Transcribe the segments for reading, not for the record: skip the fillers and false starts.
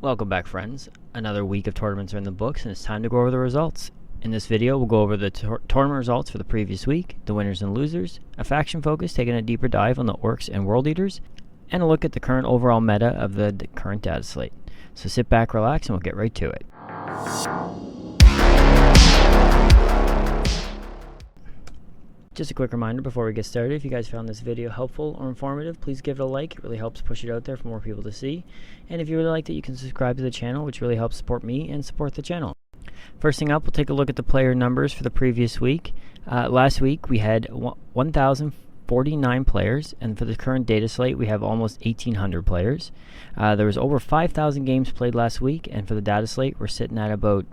Welcome back, friends. Another week of tournaments are in the books, and it's time to go over the results. In this video, we'll go over the tournament results for the previous week, the winners and losers, a faction focus taking a deeper dive on the Orks and World Eaters, and a look at the current overall meta of the current data slate. So sit back, relax, and we'll get right to it. Just a quick reminder before we get started, if you guys found this video helpful or informative, please give it a like. It really helps push it out there for more people to see. And if you really liked it, you can subscribe to the channel, which really helps support me and support the channel. First thing up, we'll take a look at the player numbers for the previous week. Last week we had 1,049 players, and for the current data slate we have almost 1,800 players. There was over 5,000 games played last week, and for the data slate we're sitting at about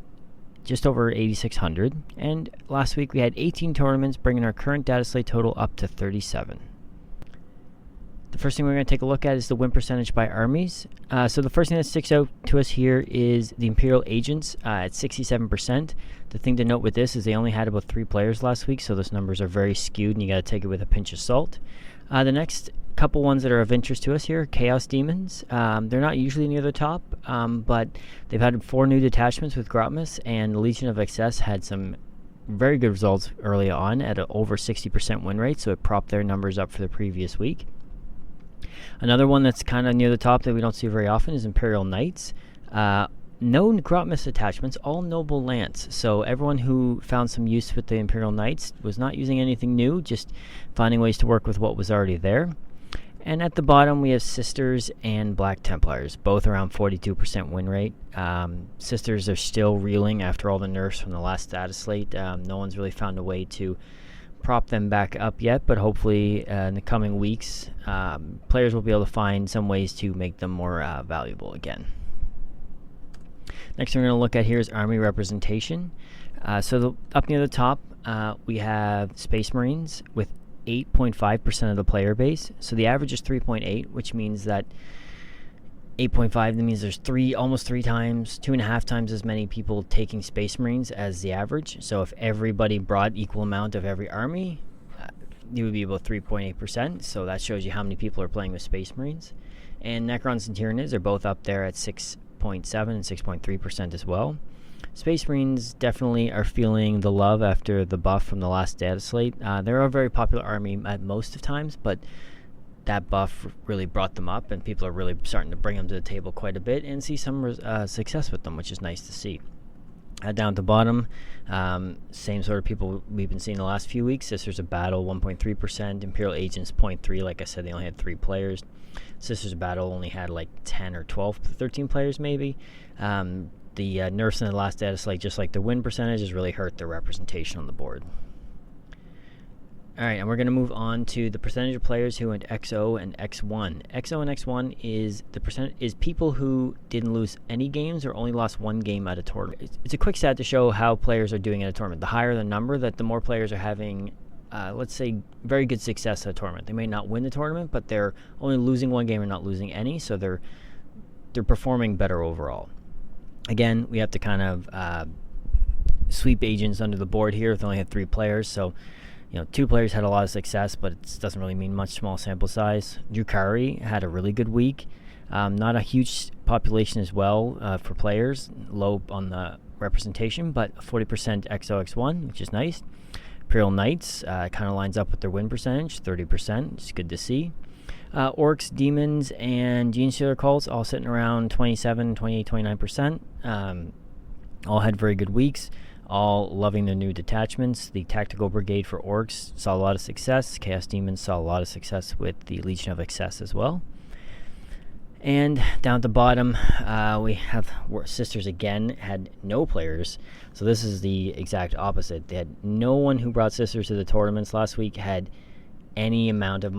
just over 8,600, and last week we had 18 tournaments, bringing our current data slate total up to 37. The first thing we're going to take a look at is the win percentage by armies. So the first thing that sticks out to us here is the Imperial Agents at 67%. The thing to note with this is they only had about 3 players last week, so those numbers are very skewed and you got to take it with a pinch of salt. The next couple ones that are of interest to us here, Chaos Demons. They're not usually near the top, but they've had 4 new detachments with Grotmas, and the Legion of Excess had some very good results early on at an over 60% win rate, so it propped their numbers up for the previous week. Another one that's kind of near the top that we don't see very often is Imperial Knights. No Grotmas attachments, all Noble Lance. So everyone who found some use with the Imperial Knights was not using anything new, just finding ways to work with what was already there. And at the bottom we have Sisters and Black Templars, both around 42% win rate. Sisters are still reeling after all the nerfs from the last data slate. No one's really found a way to prop them back up yet, but hopefully in the coming weeks players will be able to find some ways to make them more valuable again. Next thing we're going to look at here is Army Representation. Up near the top we have Space Marines with 8.5% of the player base. So the average is 3.8, which means that 8.5, that means there's almost 3 times, 2.5 times as many people taking Space Marines as the average. So if everybody brought equal amount of every army, it would be about 3.8%. So that shows you how many people are playing with Space Marines. And Necrons and Tyranids are both up there at 6.7 and 6.3% as well. Space Marines definitely are feeling the love after the buff from the last data slate. They're a very popular army at most of times, but that buff really brought them up, and people are really starting to bring them to the table quite a bit and see some success with them, which is nice to see. Down at the bottom, same sort of people we've been seeing the last few weeks. Sisters of Battle, 1.3%. Imperial Agents, 0.3%. Like I said, they only had 3 players. Sisters of Battle only had like 10 or 12, 13 players maybe. The nerfs in the last data slate, just like the win percentage, has really hurt their representation on the board. Alright, and we're going to move on to the percentage of players who went X0 and X1. X0 and X1 is people who didn't lose any games or only lost 1 game at a tournament. It's a quick stat to show how players are doing at a tournament. The higher the number, the more players are having, let's say, very good success at a tournament. They may not win the tournament, but they're only losing 1 game or not losing any, so they're performing better overall. Again, we have to kind of sweep agents under the board here. If they only had 3 players, so 2 players had a lot of success, but it doesn't really mean much. Small sample size. Drukhari had a really good week. Not a huge population as well for players, low on the representation, but 40% XO/X1, which is nice. Imperial Knights kind of lines up with their win percentage, 30%. It's good to see. Orks, Demons, and Gene Stealer Cults all sitting around 27, 28, 29%. All had very good weeks, all loving their new detachments. The Takikal Brigade for Orks saw a lot of success. Chaos Demons saw a lot of success with the Legion of Excess as well. And down at the bottom, we have Sisters again, had no players. So this is the exact opposite. They had no one who brought Sisters to the tournaments last week, had any amount of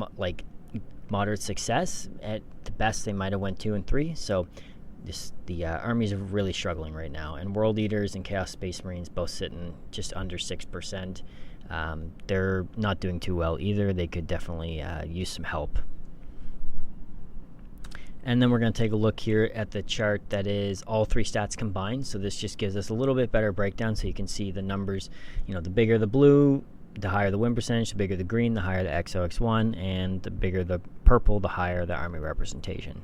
moderate success. At the best they might have went 2 and 3, so the armies are really struggling right now, and World Eaters and Chaos Space Marines both sitting just under 6%. They're not doing too well either. They could definitely use some help. And then we're going to take a look here at the chart that is all 3 stats combined. So this just gives us a little bit better breakdown, so you can see the numbers. The bigger the blue, the higher the win percentage, the bigger the green, the higher the X0X1, and the bigger the purple, the higher the army representation.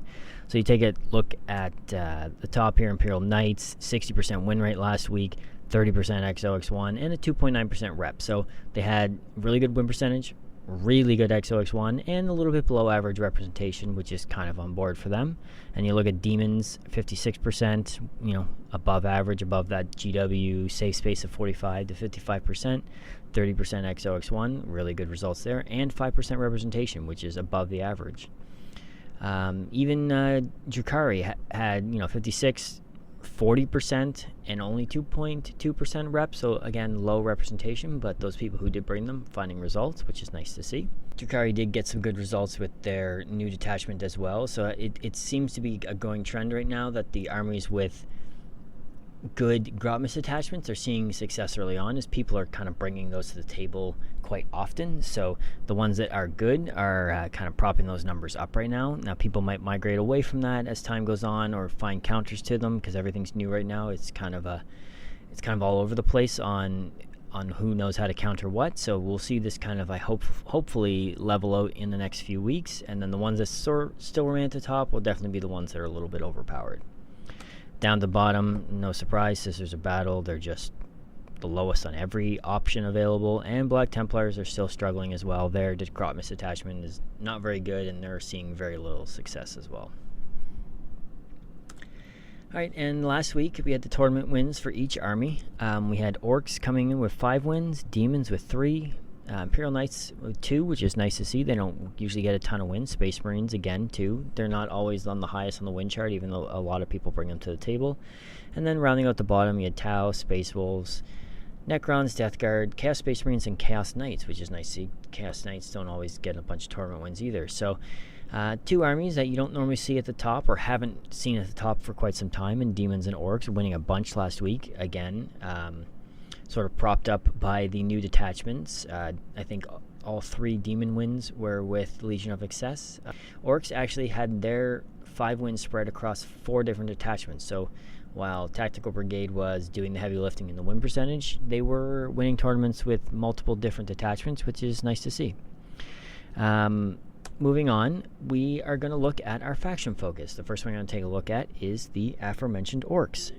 So you take a look at the top here, Imperial Knights, 60% win rate last week, 30% X0X1, and a 2.9% rep. So they had really good win percentage, really good X0X1, and a little bit below average representation, which is kind of on board for them. And you look at Demons, 56%, you know, above average, above that GW safe space of 45 to 55%, 30% X0X1, really good results there, and 5% representation, which is above the average. Even Drukhari had, you know, 56, 40%, and only 2.2% rep. So again, low representation, but those people who did bring them finding results, which is nice to see. Drukhari did get some good results with their new detachment as well. So it seems to be a going trend right now that the armies with good Grotmas detachments are seeing success early on, as people are kind of bringing those to the table quite often. So the ones that are good are kind of propping those numbers up right now. Now people might migrate away from that as time goes on, or find counters to them, because everything's new right now. It's kind of all over the place on who knows how to counter what. So we'll see this kind of, I hopefully level out in the next few weeks, and then the ones that still remain at the top will definitely be the ones that are a little bit overpowered. Down the bottom, no surprise, Sisters of Battle, they're just the lowest on every option available, and Black Templars are still struggling as well. Their Grotmas detachment is not very good, and they're seeing very little success as well. Alright, and last week we had the tournament wins for each army. We had Orks coming in with 5 wins, Demons with 3, Imperial Knights with 2, which is nice to see. They don't usually get a ton of wins. Space Marines, again, 2. They're not always on the highest on the win chart, even though a lot of people bring them to the table. And then rounding out the bottom, you had Tau, Space Wolves, Necrons, Death Guard, Chaos Space Marines, and Chaos Knights, which is nice to see. Chaos Knights don't always get a bunch of tournament wins either. So 2 armies that you don't normally see at the top, or haven't seen at the top for quite some time, in Demons and Orks, winning a bunch last week. Again, sort of propped up by the new detachments. I think all 3 Demon wins were with Legion of Excess. Orks actually had their 5 wins spread across 4 different detachments. So while Takikal Brigade was doing the heavy lifting in the win percentage, they were winning tournaments with multiple different detachments, which is nice to see. Moving on, we are going to look at our faction focus. The first one we're going to take a look at is the aforementioned Orks.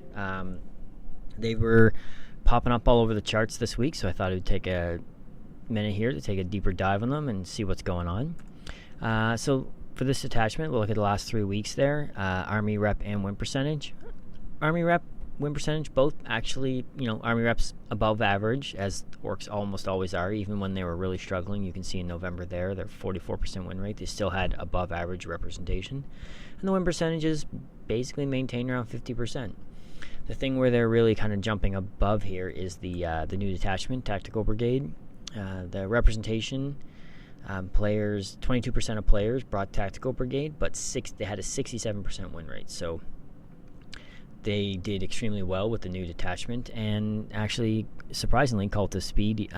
They were popping up all over the charts this week, so I thought it would take a minute here to take a deeper dive on them and see what's going on. So for this detachment, we'll look at the last 3 weeks there, Army Rep and win percentage. Army Rep, win percentage, both actually, you know, Army Reps above average, as Orks almost always are, even when they were really struggling. You can see in November there, their 44% win rate, they still had above average representation. And the win percentages basically maintain around 50%. The thing where they're really kind of jumping above here is the new detachment, Takikal Brigade. The representation, players, 22% of players brought Takikal Brigade, but they had a 67% win rate. So they did extremely well with the new detachment, and actually, surprisingly, Cult of Speed,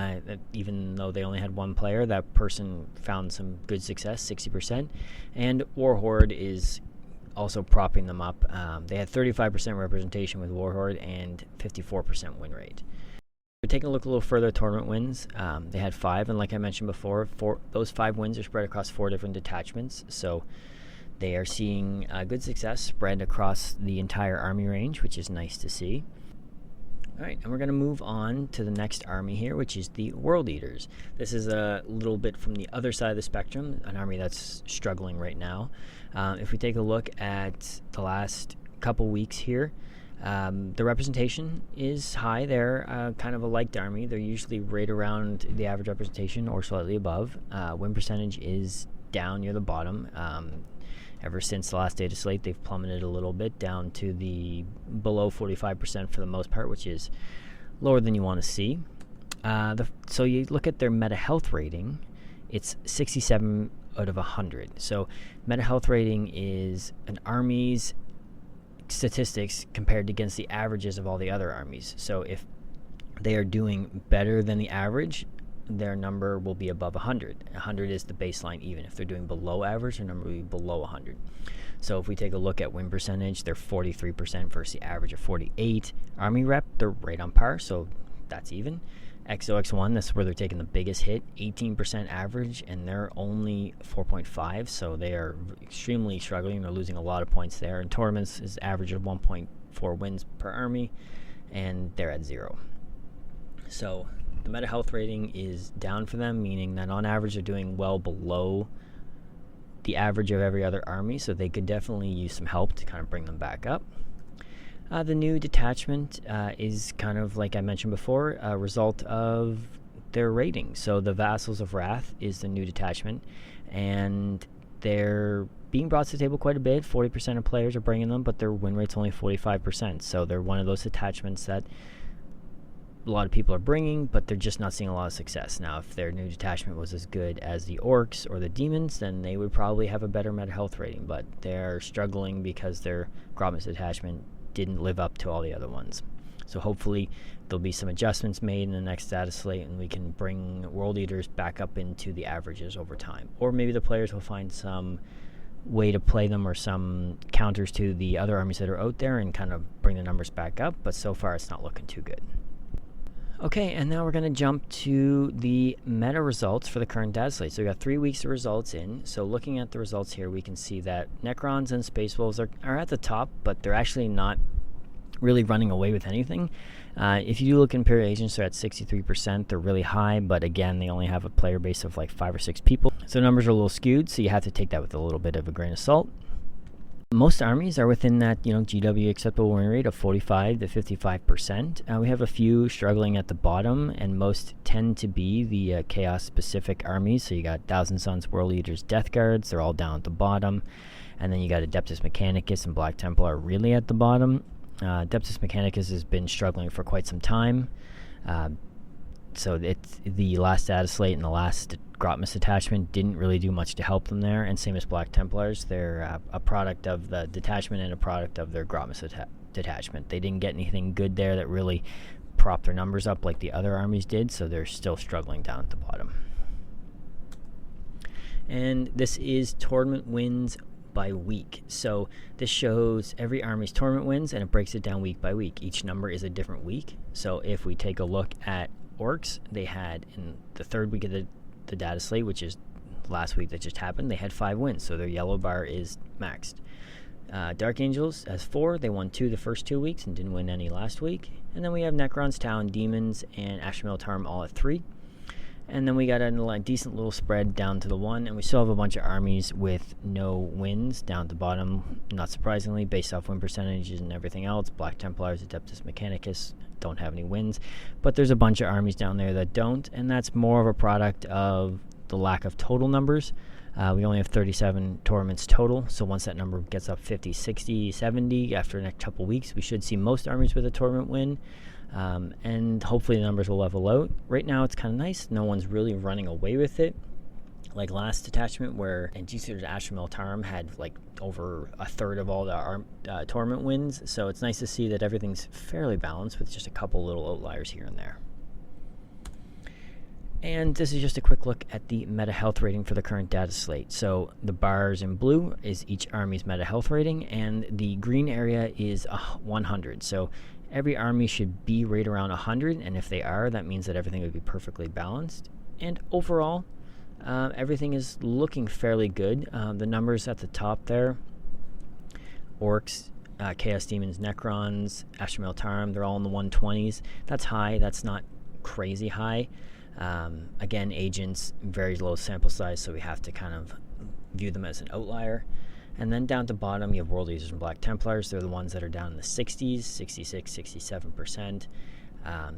even though they only had 1 player, that person found some good success, 60%. And Warhorde is also propping them up. They had 35% representation with Warhorde and 54% win rate. We're taking a look a little further at tournament wins. They had 5, and like I mentioned before, those 5 wins are spread across 4 different detachments. So they are seeing good success spread across the entire army range, which is nice to see. Alright, and we're going to move on to the next army here, which is the World Eaters. This is a little bit from the other side of the spectrum, an army that's struggling right now. If we take a look at the last couple weeks here, the representation is high. They're kind of a liked army. They're usually right around the average representation or slightly above. Win percentage is down near the bottom. Ever since the last Dataslate, they've plummeted a little bit down to the below 45% for the most part, which is lower than you want to see. So you look at their meta health rating, it's 67 out of 100. So meta health rating is an army's statistics compared against the averages of all the other armies. So if they are doing better than the average, their number will be above 100. 100 is the baseline even. If they're doing below average, their number will be below 100. So if we take a look at win percentage, they're 43% versus the average of 48. Army rep, they're right on par, so that's even. X0X1, that's where they're taking the biggest hit, 18% average, and they're only 4.5, so they are extremely struggling. They're losing a lot of points there. In tournaments, is average of 1.4 wins per army, and they're at 0. So the meta health rating is down for them, meaning that on average they're doing well below the average of every other army, so they could definitely use some help to kind of bring them back up. The new detachment is kind of, like I mentioned before, a result of their rating. So the Vassels of Wrath is the new detachment, and they're being brought to the table quite a bit. 40% of players are bringing them, but their win rate's only 45%. So they're one of those detachments that a lot of people are bringing, but they're just not seeing a lot of success. Now, if their new detachment was as good as the Orks or the Demons, then they would probably have a better meta health rating, but they're struggling because their Grotmas detachment didn't live up to all the other ones. So hopefully there'll be some adjustments made in the next data slate, and we can bring World Eaters back up into the averages over time. Or maybe the players will find some way to play them or some counters to the other armies that are out there and kind of bring the numbers back up, but so far it's not looking too good. Okay, and now we're going to jump to the meta results for the current data slate. So we got 3 weeks of results in. So looking at the results here, we can see that Necrons and Space Wolves are at the top, but they're actually not really running away with anything. If you do look at Imperial Agents, they're at 63%. They're really high, but again, they only have a player base of like 5 or 6 people. So numbers are a little skewed, so you have to take that with a little bit of a grain of salt. Most armies are within that, GW acceptable win rate of 45 to 55%. We have a few struggling at the bottom, and most tend to be the Chaos-specific armies. So you got Thousand Sons, World Eaters, Death Guards. They're all down at the bottom. And then you got Adeptus Mechanicus and Black Templar really at the bottom. Adeptus Mechanicus has been struggling for quite some time. So it's the last data slate and the last Grotmas detachment didn't really do much to help them there, and same as Black Templars. They're a product of the detachment and a product of their Grotmas detachment. They didn't get anything good there that really propped their numbers up like the other armies did, so they're still struggling down at the bottom. And this is tournament wins by week. So this shows every army's tournament wins, and it breaks it down week by week. Each number is a different week. So if we take a look at Orks, they had in the third week of the data slate, which is last week that just happened, they had 5 wins, so their yellow bar is maxed. Dark Angels has 4. They won 2 the first 2 weeks and didn't win any last week. And then we have Necrons, Tau, and Demons, and Asher Militarum all at 3. And then we got a decent little spread down to the 1, and we still have a bunch of armies with no wins down at the bottom, not surprisingly, based off win percentages and everything else. Black Templars, Adeptus Mechanicus don't have any wins, but there's a bunch of armies down there that don't, and that's more of a product of the lack of total numbers. We only have 37 tournaments total, so once that number gets up 50, 60, 70 after the next couple weeks, we should see most armies with a tournament win. And hopefully the numbers will level out. Right now it's kind of nice. No one's really running away with it. Like last detachment where G-Suited Asher Militarum had like over a third of all the tournament wins. So it's nice to see that everything's fairly balanced with just a couple little outliers here and there. And this is just a quick look at the meta health rating for the current data slate. So the bars in blue is each army's meta health rating, and the green area is 100. So every army should be right around 100, and if they are, that means that everything would be perfectly balanced. And overall, everything is looking fairly good. The numbers at the top there, Orks, Chaos Demons, Necrons, Asher Militarum, they're all in the 120s. That's high. That's not crazy high. Again, agents, very low sample size, so we have to kind of view them as an outlier. And then down at the bottom, you have World Eaters and Black Templars. They're the ones that are down in the 60s, 66, 67%.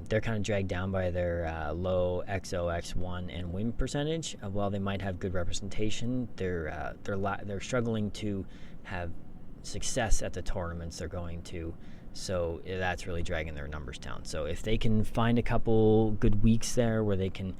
They're kind of dragged down by their low X0, X1, and win percentage. While they might have good representation, they're struggling to have success at the tournaments they're going to. So that's really dragging their numbers down. So if they can find a couple good weeks there where they can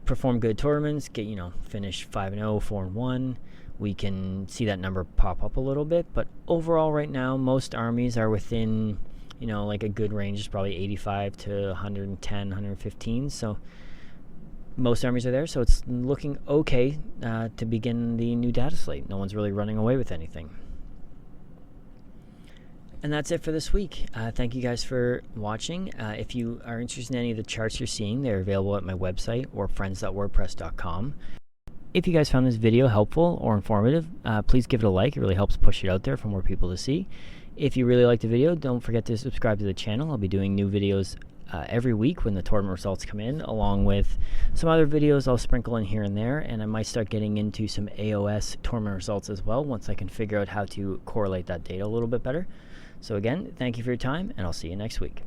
perform good tournaments, finish 5-0, 4-1, we can see that number pop up a little bit. But overall right now, most armies are within, like a good range is probably 85 to 110, 115. So most armies are there. So it's looking okay to begin the new data slate. No one's really running away with anything. And that's it for this week. Thank you guys for watching. If you are interested in any of the charts you're seeing, they're available at my website, warfriends.wordpress.com. If you guys found this video helpful or informative, please give it a like. It really helps push it out there for more people to see. If you really liked the video, don't forget to subscribe to the channel. I'll be doing new videos every week when the tournament results come in, along with some other videos I'll sprinkle in here and there, and I might start getting into some AOS tournament results as well once I can figure out how to correlate that data a little bit better. So again, thank you for your time, and I'll see you next week.